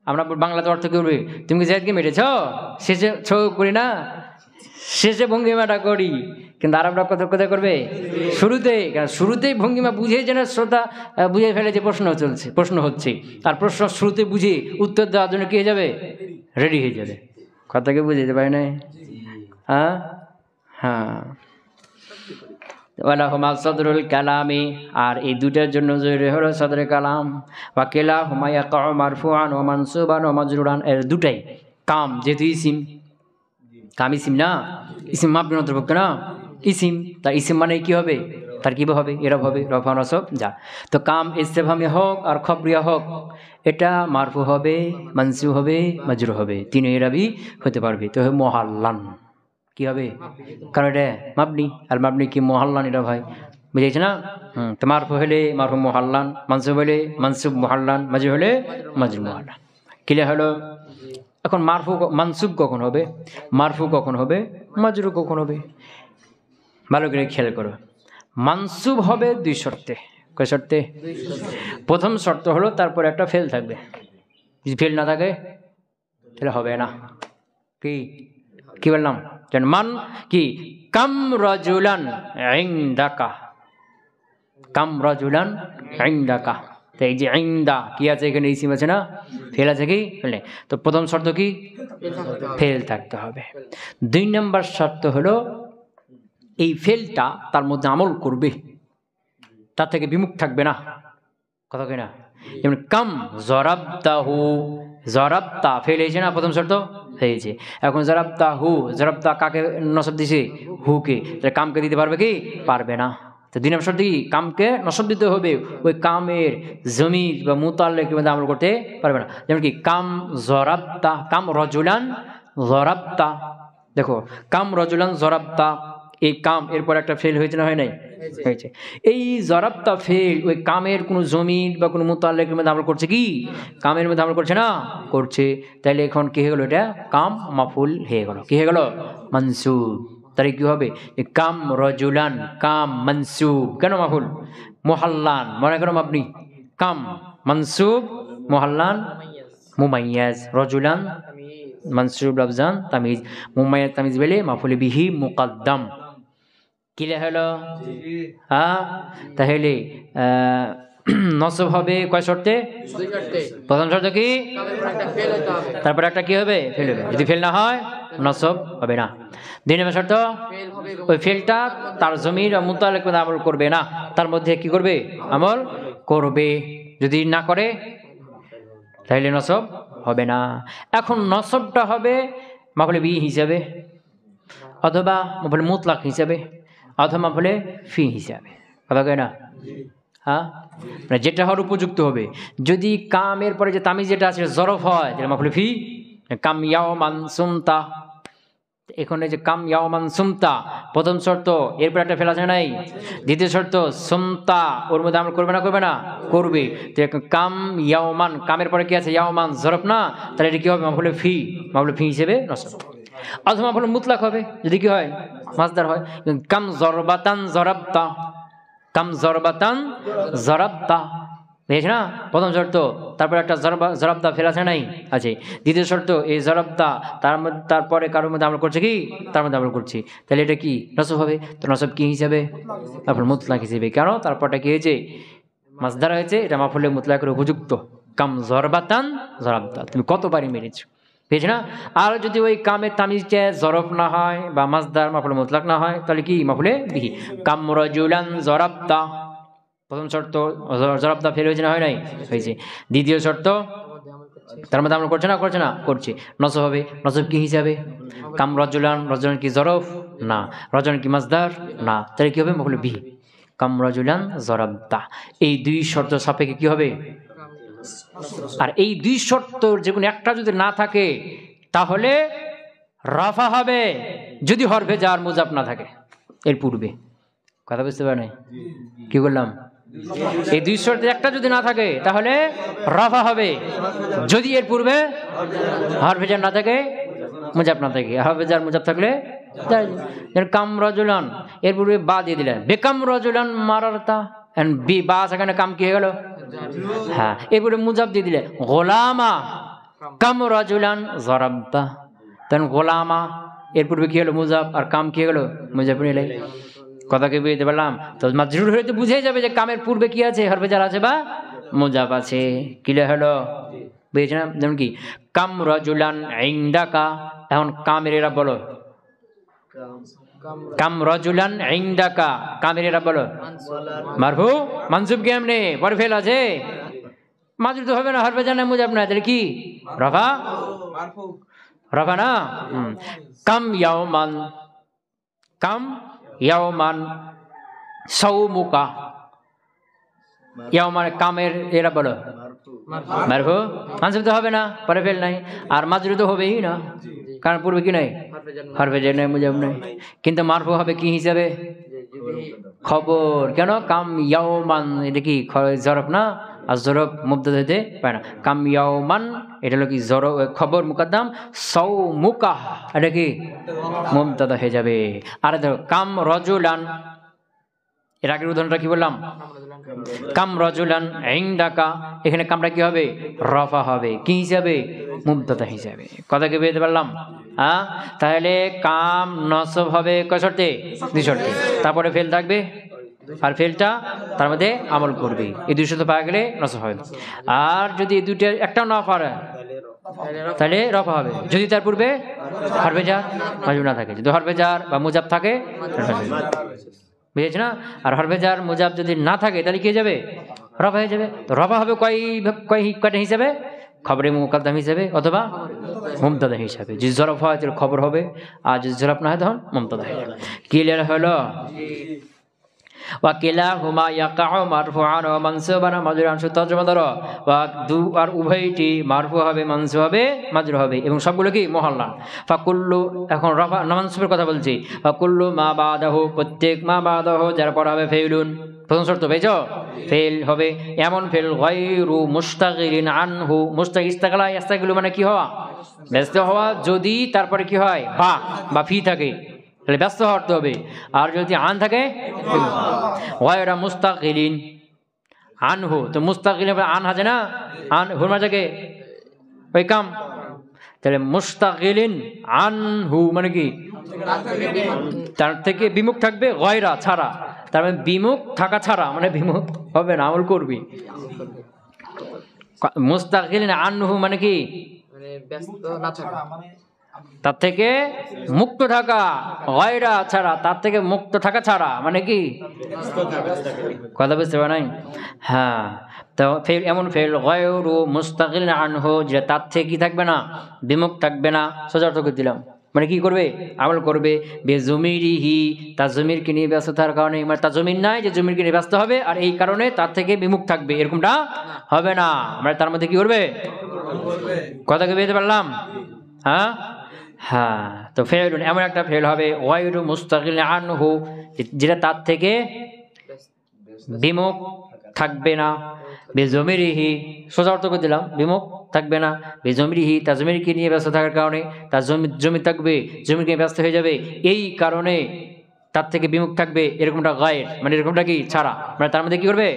আমরা বাংলাতে অর্থ করবে তুমি কি জাহেদকে মেরেছ, শেষে ছো করি না, শেষে ভঙ্গিমাটা করি। কিন্তু আরবরা কোথায় করবে? শুরুতে। কারণ শুরুতেই ভঙ্গিমা বুঝে যেন শ্রোতা বুঝে ফেলে যে প্রশ্ন হচ্ছে। আর প্রশ্ন শুরুতে বুঝে উত্তর দেওয়ার জন্য কি হয়ে যাবে? রেডি হয়ে যাবে। কথাকে বুঝতে পারি না? হ্যাঁ, ওয়ালাহুমা সদরুল কালামি, আর এই দুটার জন্য জরুরি হলো সদরে কালাম। ওয়া কিলাহুমা ইয়াকাউ মারফুআন ওয়া মানসুবান ওয়া মাজরুরান, এর দুটাই কাম, যেহেতু ইসিম, কাম ইসিম না, ইসিম মাবনির অন্তর্ভুক্ত না, ইসিম। তার ইসিম মানে কি হবে? তার কি হবে? এরব হবে, রফা নসব যা। তো কাম ইস্তেফহামি হোক আর খবরিয়া হোক, এটা মারফু হবে, মানসুব হবে, মাজরুর হবে, তিন এরাবি হতে পারবে। তো মুহাল্লান কি হবে? কারণ এটা মাবনি, আর মাবনি কি মুহাল্লান, এটা ভাই বুঝেছে না? তো মারফু হলে মারফু মুহাল্লান, মানসুব হলে মানসুব মুহাল্লান, মাজরুর হলে মাজরুর মুহাল্লান। ক্লিয়ার হলো? এখন মারফু মানসুব কখন হবে, মারফু কখন হবে, মাজরুর কখন হবে, ভালো করে খেয়াল করো। মানসুব হবে দুই শর্তে। কয় শর্তে? প্রথম শর্ত হলো তারপর একটা ফেল থাকবে, যদি ফেল না থাকে তাহলে হবে না। কি বললাম? মান কি কাম রাজুলান ইনদাকা, কাম রাজুলান ইনদাকা। তো এই যে ইনদা কি আছে এখানে, ইসিম আছে না, ফেল আছে কি? ফেলে। তো প্রথম শর্ত কি? ফেল থাকতে হবে। দুই নম্বর শর্ত হলো এই ফেলটা তার মধ্যে আমল করবে, তার থেকে বিমুখ থাকবে না। কথা কই না? যেমন কাম জরাবতাহু, জরাবতা ফেল হয়েছে না, প্রথম শর্ত হয়েছে। এখন জরাবতাহু, জরাবতা কাকে নসব দিছে? হুকে। তাহলে কামকে দিতে পারবে কি? পারবে না। তো দুই নম্বর শর্ত কি? কামকে নসব দিতে হবে, ওই কামের জমির বা মুতাল্লিকের মধ্যে আমল করতে পারবে না। যেমন কি কাম জরাবতা, কাম রজুলান জরাবতা। দেখো কাম রজুলান জরাবতা, এই কাম এরপর একটা ফেল হয়েছে না হয় নাই? হয়েছে। এই জরাবতা ফেল ওই কামের কোনো জমির বা কোনো মুতাল্লিকের মধ্যে আমল করছে কি? কামের মধ্যে আমল করছে না? করছে। তাহলে এখন কি হয়ে গেল? এটা কাম মাফুল হয়ে গেল। কি হয়ে গেল? মানসুব। তাহলে কি হবে? কাম রজুলান, কাম মানসুব। কেন মাফুল? মুহাল্লান মনে করো আপনি, কাম মানসুব, মুহাল্লান মুমাইয়াজ, রজুলান মানসুব লফজান তামিজ, মুমাইয়াজ তামিজ বলে মাফুল বিহি মুকদ্দম। কি হলো? হ্যাঁ, তাহলে নসব হবে কয় শর্তে? প্রথম শর্ত কি? তারপরে একটা কি হবে? ফেল হবে। যদি ফেল না হয় নসব হবে না। দুই নম্বর শর্ত, ওই ফেলটা তার জমির মুতাল্লিক আমল করবে না, তার মধ্যে কি করবে? আমল করবে। যদি না করে তাহলে নসব হবে না। এখন নসবটা হবে মাফুলে বি হিসাবে, অথবা মাফুলে মুতলাক হিসাবে, অথবা মাফুলে ফি হিসাবে। কথা কয় না? হ্যাঁ, মানে যেটা হওয়ার উপযুক্ত হবে। যদি কামের পরে যে তামিজ যেটা আছে জরফ হয় তাহলে মাফুলে ফি, কাম ইয়াওমান সুমতা। এখানে যে কাম ইয়াওমান সুমতা প্রথম শর্ত, এরপর একটা ফেল আছে নাই? দ্বিতীয় শর্ত সুমতা, ওর মধ্যে আমল করবে না? করবে না? করবে। তো কাম ইয়াওমান, কামের পরে কি আছে? ইয়াওমান জরফ না, তাহলে এটা কি হবে? মাফুলে ফি, মাফুলে ফি হিসেবে নসব। অথবা মাফুলে মুতলাক হবে যদি কি হয়? মাসদার হয়। কাম জরবাতান জরাবতা, কাম জরবাতান জরাবতা, বুঝেছ না? প্রথম শর্ত, তারপরে একটা জরাবতা ফেল আছে নাই? আছে। দ্বিতীয় শর্ত, এই জরাবতা তারপরে কারোর মধ্যে আমল করছে কি? তার মধ্যে আমল করছে। তাহলে এটা কি? নসব হবে। তো নসব কি হিসাবে? মাফুল মুতলাক হিসেবে। কেন? তারপরটা কি হয়েছে? মাসদার হয়েছে, এটা মাফুলে মুতলাকের উপযুক্ত। কাম জরবাতান জরাবতা, তুমি কতবারই মেরেছো, বুঝেছ না? আর যদি ওই কামের তামিজটা জরফ না হয় বা মাসদার মাফুলে মুতলাক না হয় তাহলে কি? মাফুলে বিহি। কাম রাজুলান জরাবতা, প্রথম শর্ত জরাবতা ফেল হয়েছে না হয় নাই? হয়েছে। দ্বিতীয় শর্ত, তার মধ্যে আমল করছে না? করছে না? করছে। নসব হবে। নসব কি হিসাবে? কাম রাজুলান, রাজুলান কি জরফ? না। রাজুলান কি মাসদার? না। তাহলে কি হবে? মাফুলে বিহি। কাম রাজুলান জরাবতা। এই দুই শর্ত সাপেক্ষে কি হবে? আর এই দুই শর্ত যে কোনো একটা যদি না থাকে তাহলে রাফা হবে, যদি হরফে জার মুজাফ না থাকে এর পূর্বে। কথা বুঝতে পারেন? কি বললাম? এই দুই শর্তে একটা যদি না থাকে তাহলে রাফা হবে, যদি এর পূর্বে হরফে জার না থাকে, মুজাফ না থাকে। হরফে জার মুজাফ থাকলে কাম রাজুলান, এর পূর্বে বা দিয়ে দিলেন, বেকাম রাজুলান মারারতা, বি বা সেখানে কাম কি হয়ে গেল? হ্যাঁ, এরপরে মুজাফ দিয়ে দিলে গোলামা কাম রাজুলান জরাবতা, তখন গোলামা এর পূর্বে কি হলো? মুজাফ, আর কাম কি হয়ে গেল? মুজাফ নিলে। কথাকে বুঝতে পারলাম? তো মাজরুর হলে তো বুঝেই যাবে যে কামের পূর্বে কি আছে? হরফে জার আছে বা মুজাফ আছে। ক্লিয়ার হলো? বুঝেছ না? যেমন কি কাম রাজুলান ইনদাকা, এখন কামের এরা বলো, কাম রাজুলান ইনদাকা, কামের এরা বলো মারফু মানসুব কেমনে? পরে ফেল আছে, মাজরুর তো হবে না, হরফে জার না, মুজাফ না, তাহলে কি? রফা, রফা না? কাম ইয়াওমান, কাম ইয়াওমান সাওমুকা, ইয়াওমান কামের এরা বলো মারফু, মানসুব তো হবে না, পরে ফেল নাই, আর মাজরুর তো হবেই না, কারণ পূর্বে কি নাই? হরফে জার নাই, মুজাফ নাই। কিন্তু মারফু হবে কি হিসাবে? খবর। কেন? কাম ইয়াওমান, এটা কি জরফ না? আর জরফ মুবতাদা হতে পারে না। কাম ইয়াওমান এটা হলো কি? জরফ, খবর মুকদ্দম, সাওমুকা এটা কি? মুবতাদা হয়ে যাবে। আর দেখো কাম রাজুলান, এর আগের উদাহরণটা কি বললাম? কাম রাজুলান ইনদাকা, এখানে কামটা কি হবে? রফা হবে। কি হিসাবে? মুবতাদা হিসাবে। কথা কি বুঝতে পারলাম? হ্যাঁ, তাহলে কাম নসব হবে কয় শর্তে? দুই শর্তে। তারপরে ফেল থাকবে, আর ফেলটা তার মধ্যে আমল করবে। এই দুই শর্ত পাওয়া গেলে নসব হবে। আর যদি এই দুইটা একটাও না পারে তাহলে রফা হবে, যদি তার পূর্বে হরফে জার মাজরুর না থাকে। যদি হরফে জার বা মুজাফ থাকে, বুঝেছ না? আর হরফে জার মুজাফ যদি না থাকে তাহলে কি যাবে? রফা হয়ে যাবে। তো রফা হবে কয়টা হিসাবে? খবরে মুকাদ্দাম হিসাবে অথবা মুবতাদা হিসাবে। যদি জরফ হয় তাহলে খবর হবে, আর যদি জরফ না হয় তখন মুবতাদা হয়ে যাবে। ক্লিয়ার হলো? ওয়াকিলাহুমা ইয়াকাউ মারফুআন ওয়া মানসুবান মাজরুরান। তর্জমা ধরো, আর উভয়টি মারফু হবে, মানসুব হবে, মাজরুর হবে, এবং সবগুলো কি মুহাল্লাল। ফাকুল্লু, এখন রফা মানসুবের কথা বলছি। ফাকুল্লু মা বাদাহু, প্রত্যেক মা বাদাহু যার পর হবে ফেইলুন। প্রথম শর্ত পেয়েছো? ফেল হবে এমন ফেল গায়রু মুস্তাগিলিন আনহু। মুস্তাগ ইস্তাগলা ইস্তাগিলু মানে কি হওয়া? ব্যস্ত হওয়া। যদি তারপরে কি হয় বা ফি থাকে তাহলে ব্যস্ত হতে হবে, আর যদি আন থাকে গায়রা মুস্তাগিলিন আনহু। তো মুস্তাগিলিন আন আছে না, আন হুরমা জায়গায় ওই কাম, তাহলে মুস্তাগিলিন আনহু মানে কি তার থেকে বিমুখ থাকবে, গায়রা ছাড়া, তার মানে বিমুখ থাকা ছাড়া, মানে বিমুখ হবে না, আমল করবি। মুস্তাগিলিন আনহু মানে কি ব্যস্ত না থাকা, তার থেকে মুক্ত থাকা, গায়রা ছাড়া, তার থেকে মুক্ত থাকা ছাড়া মানে কি কথা বুঝতে পারে নাই? হ্যাঁ, তো ফেল এমন ফেল গায়রু মুস্তাগিলিন আনহু, যে তার থেকে কি থাকবে না, বিমুখ থাকবে না। সোজা অর্থ করে দিলাম, মানে কি করবে? আমল করবে। বেজুমিরিহি, তার জমিরকে নিয়ে ব্যস্ত থাকার কারণে, মানে তার জমির নাই যে জমিরকে নিয়ে ব্যস্ত হবে, আর এই কারণে তার থেকে বিমুখ থাকবে, এরকমটা হবে না। মানে তার মধ্যে কি করবে? কথা কি বুঝতে পারলাম? হ্যাঁ হ্যাঁ, তো ফেল এমন একটা ফেল হবে গায়রু মুস্তাগিলিন আনহু, যেটা তার থেকে বিমুখ থাকবে না। বেজমিরিহি, সোজা অর্থ করে দিলাম, বিমুখ থাকবে না। বেজমিরিহি, তার জমিরকে নিয়ে ব্যস্ত থাকার কারণে, তার জমি থাকবে, জমিকে ব্যস্ত হয়ে যাবে, এই কারণে তার থেকে বিমুখ থাকবে, এরকমটা গায়ের, মানে এরকমটা কি ছাড়া, মানে তার মধ্যে কি করবে?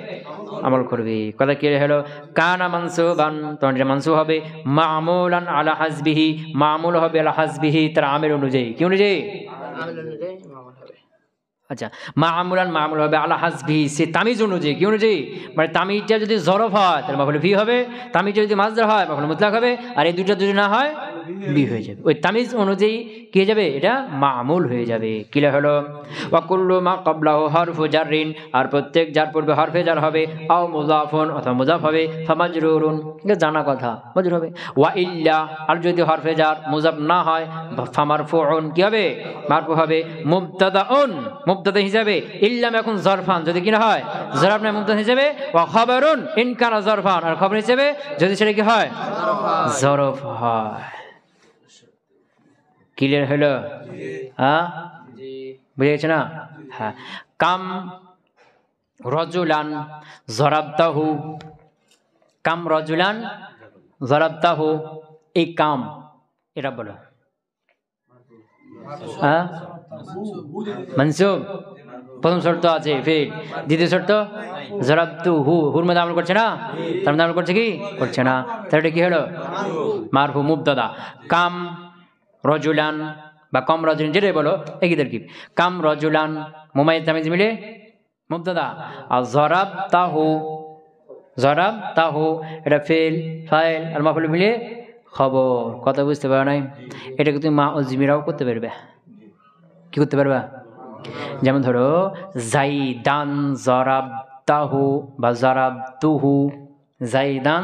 আমল করবে। কথা কি হলো? কানা মানসুবান, তখন এটা মানসুব হবে মামুলান আলা হাসবিহি, মামুল হবে আলা হাসবিহি, তার আমের অনুযায়ী। কি অনুযায়ী? আমিল অনুযায়ী মামুল হবে। আচ্ছা, মামুল হবে আলা হাসবিহি, সে তামিজ অনুযায়ী। কি অনুযায়ী? মানে তামিজটা যদি জরফ হয় তাহলে মাফুল ফি হবে, তামিজটা যদি মাজদার হয় মাফুল মুতলাক হবে, আর এই দুইটা যদি না হয় বি হয়ে যাবে। ওই তামিজ অনুযায়ী কি হয়ে যাবে? এটা মামুল হয়ে যাবে। কিলা হলো? ওয়া কুল্লু মা ক্বাবলাহু হারফু জাররিন, আর প্রত্যেক যার পূর্বে হরফে জার হবে, আও মুযাফুন অথবা মুযাফ হবে, ফামাজরুরুন, এটা জানা কথা, মজরুর হবে। ওয়া ইল্লা, আর যদি হরফে জার মুযাফ না হয়, ফামারফুউন, কি হবে? মারফু হবে। মুবতাদাউন, মুবতাদা হিসাবে, ইল্লাম এখন জরফান, যদি কিনা হয় জরফ না মুবতাদা হিসাবে। ওয়া খাবারুন ইন কানা জরফান, আর খবর হিসাবে যদি সেটা কি হয়? জরফ হয়। ক্লিয়ার হলো? হ্যাঁ, বুঝে গেছে না? হ্যাঁ। কাম রজুলান জরাবতাহু, কাম রজুলান জরাবতাহু, এই কাম এটা বলো। হ্যাঁ, মানসুব। প্রথম শর্ত আছে ফিল, দ্বিতীয় শর্ত জরাবতুহু, হুর মধ্যে আমল করছে না, তার মধ্যে আমল করছে কি? করছে না। তাহলে এটা কি হলো? মারফু মুবতাদা। কাম রজুলান বা কম রজুলান, যেটাই বলো একই তারকিব। কাম রজুলান মুমাইয়াজ তামিজ মিলে মুবতাদা, আর জরাবতাহু এটা ফেল ফাইল আর মাফউল মিলে খবর। কথা বুঝতে পারো নাই? এটাকে তুমি মা ও জিমিরাও করতে পারবে। কি করতে পারবা? যেমন ধরো জাইদান জরাবতাহু বা জরাবতুহু, জাইদান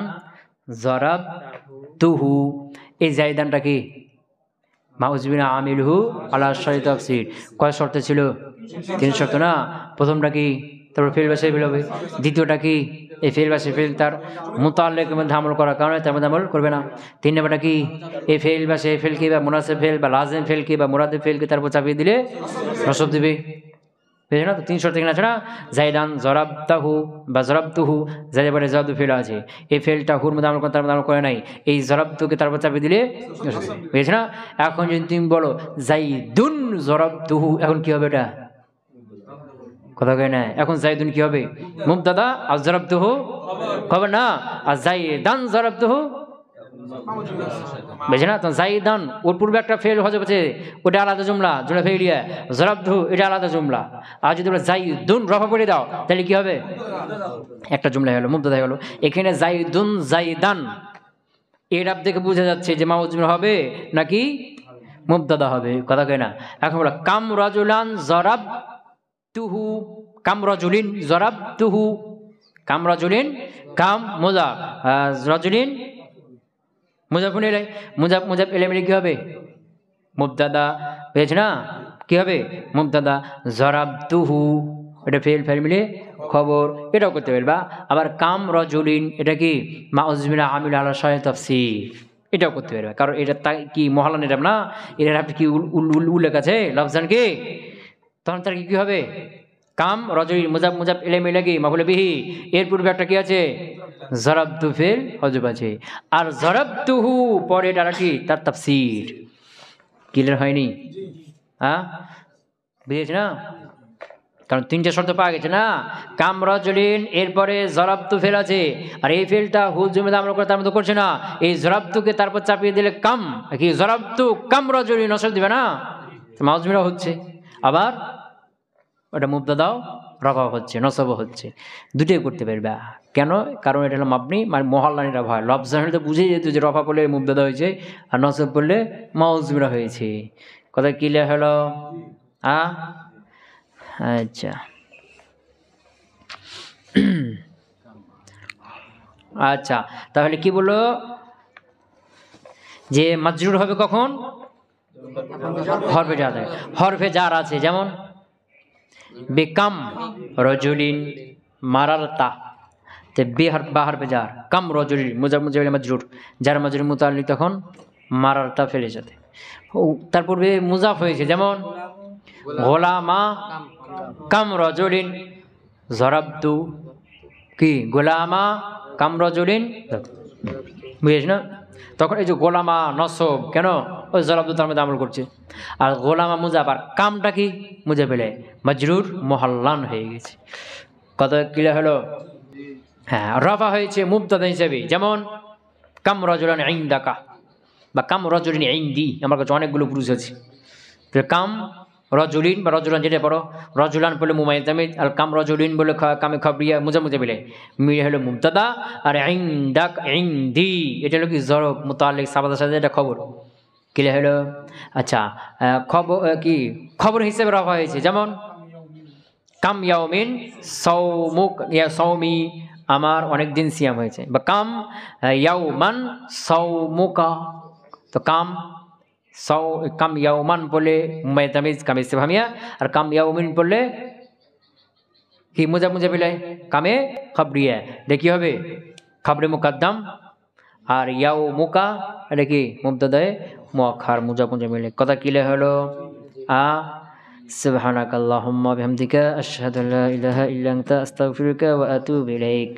জরাবতুহু, এই জাইদানটা কি? মাউজবিনা আমিলহু আলা শর্তি তাফসীর। কয় শর্ত ছিল? 3 শর্ত না? প্রথমটা কি? তারপর ফেল বা ফেল হবে। দ্বিতীয়টা কি? এই ফেল বা ফেল তার মুতাল্লিকের মধ্যে আমল করার কারণে তার মধ্যে আমল করবে না। 3 নম্বরটা কি? এই ফেল বা ফেলকে বা মুনাসিব ফেল বা লাজিম ফেলকে বা মুরাদে ফেলকে তারপর চাপিয়ে দিলে নসব দিবে। বুঝলে না? তো 3 শর্ত কিনা ছাড়া জাইদান জরাবতাহু বা জরাবতুহু, যাদের পরে জাদু ফেল আছে, এই ফেলটা হুর মধ্যে আমল করে তার মধ্যে আমল করে নাই, এই জরাবতুকে তারপর চাপিয়ে দিলে বুঝেছ না? এখন যদি তুমি বলো জাইদুন জরাবতুহু, এখন কি হবে? এটা কথা কয় না? এখন জাইদুন কি হবে? মুবতাদা, আর জরাবতুহু খবর না, আর জাইদান জরাবতুহু, বুঝে না? তো জাইদান ওর পূর্বে একটা ফেল হয়েছে, ওটা আলাদা জুমলা, জুমলা ফেলিয়া। জরাবতুহু এটা আলাদা জুমলা। আর যদি তোমরা জাইদুন রফা করে দাও তাহলে কি হবে? একটা জুমলা হলো, মুবতাদা হলো। এখানে জাইদুন জাইদান, এর আপ দেখে বোঝা যাচ্ছে যে মাউজুম হবে নাকি মুবতাদা হবে। কথা কয় না? এখন বলো কাম রাজুলান জরাবতুহু, কাম রাজুলিন জরাবতুহু, কাম রাজুলিন, কাম মুজাফ, রাজুলিন মুজাফুন ইলাই, মুজাফ মুজাফ ইলাই মিলে কি হবে? মুবতাদা, পেয়েছ না? কি হবে? মুবতাদা। জরাবতুহু, এটা ফেল ফেল মিলে খবর, এটাও করতে পারবা। আবার কাম রাজুলিন, এটা কি মাউজমিনা আমিল আলা শায় তাফসীর, এটাও করতে পারবা। কারণ এটা কি মহল্লা নিরাম না, এটার আপনি কি উল্লেখ আছে লফজান কি, তখন তার কি হবে? কাম রাজুলিন মুজাফ মুজাফ ইলাই মিলে কি মাফুল বিহি, এর পূর্বে একটা কি আছে? জরাবতু ফেল হজব আছে। আর জরাবতুহু পরে এটা কি তার তাফসীর। ক্লিয়ার হয়নি? হ্যাঁ, বুঝেছি না? কারণ তিনটে শর্ত পাওয়া গেছে না, কাম রাজুলিন, এরপরে জরাবতু ফেল আছে, আর এই ফেলটা হুল জমিদা আমরা করে তার মতো করছে না, এই জরাবতুকে তারপর চাপিয়ে দিলে কাম, কি জরাবতু কাম রাজুলিন নসব দিবে না, মাউজমিরা হচ্ছে। আবার ওটা মুবতাদাও রফা হচ্ছে, নসব হচ্ছে, দুটোই করতে পারবে। কেন? কারণ এটা হলো মাবনি, মানে মহল্লানিরা ভয় লফজান হলে তো বুঝেই যেত যে রফা করলে মুবতাদা হয়েছে আর নসব করলে মাউজমিরা হয়েছে। কথা ক্লিয়ার হলো? আচ্ছা আচ্ছা, তাহলে কি বললো যে মাজরুর হবে কখন? হরফে জার, হরফে জার আছে, যেমন বেকাম রজুলিন মারারতা, তে বেহার বাহার বেজার, কাম রজুলিন মুজাফ মুজাফ মাজরুর, যার মাজরুর মুতাল্লিক তখন মারারতা ফেলে যেতে। তার পূর্বে মুজাফ হয়েছে, যেমন গোলামা কাম রজুলিন জরাবতু, কি গোলামা কাম রজুলিন, বুঝেছ না? তখন এই যে গোলামা নসব, কেন? ওই জরাবতু তার মধ্যে আমল করছে। আর গোলামা মুজাফ, আর কামটা কি মুজে ফেলে মাজরুর মহল্লান হয়ে গেছে। কত ক্লিয়ার হলো? হ্যাঁ, রফা হয়েছে মুবতাদা হিসেবে, যেমন কাম রাজুলান ইনদাকা বা কাম রাজুলিন ইনদি, আমার কাছে অনেকগুলো পুরুষ আছে। কাম রজুলিন বা রজুলান, যেটা পড়ো রজুলান বলে মুমাইজ তামিজ, আর কাম রজুলিন বলে কামে খবরিয়া মুজা মুজে মিলে মিলে হলো মুবতাদা। আর ইনদাক ইনদি, এটা হলো কি জরব মুতাল্লিক সাবাদের সাথে, এটা খবর। ক্লিয়ার হলো? আচ্ছা, খবর কি খবর হিসেবে রফা হয়েছে, যেমন কাম ইয়াউমিন সৌমুক, ইয়া সৌমি, আমার অনেক দিন সিয়াম হয়েছে, বা কাম ইয়াউমান সৌমুকা। তো কাম কাম ইয়াউমান বলে মুমাইতামিজ কামে ইস্তিফহামিয়া, আর কাম ইয়াউমিন বললে কি মুজা মুজা বিলাই কামে খবরিয়া, দেখি হবে খবরে মুকদ্দম। আর ইয়াউমুকা এটা কি মুবতাদায়ে মুআক্খার, মুজা মুজা মিলে। কথা ক্লিয়ার হলো? সুবহানাকাল্লাহুম্মা বিহামদিকা আশহাদু আল্লা ইলাহা ইল্লা আনতা আস্তাগফিরুকা ওয়া আতুবু ইলাইক।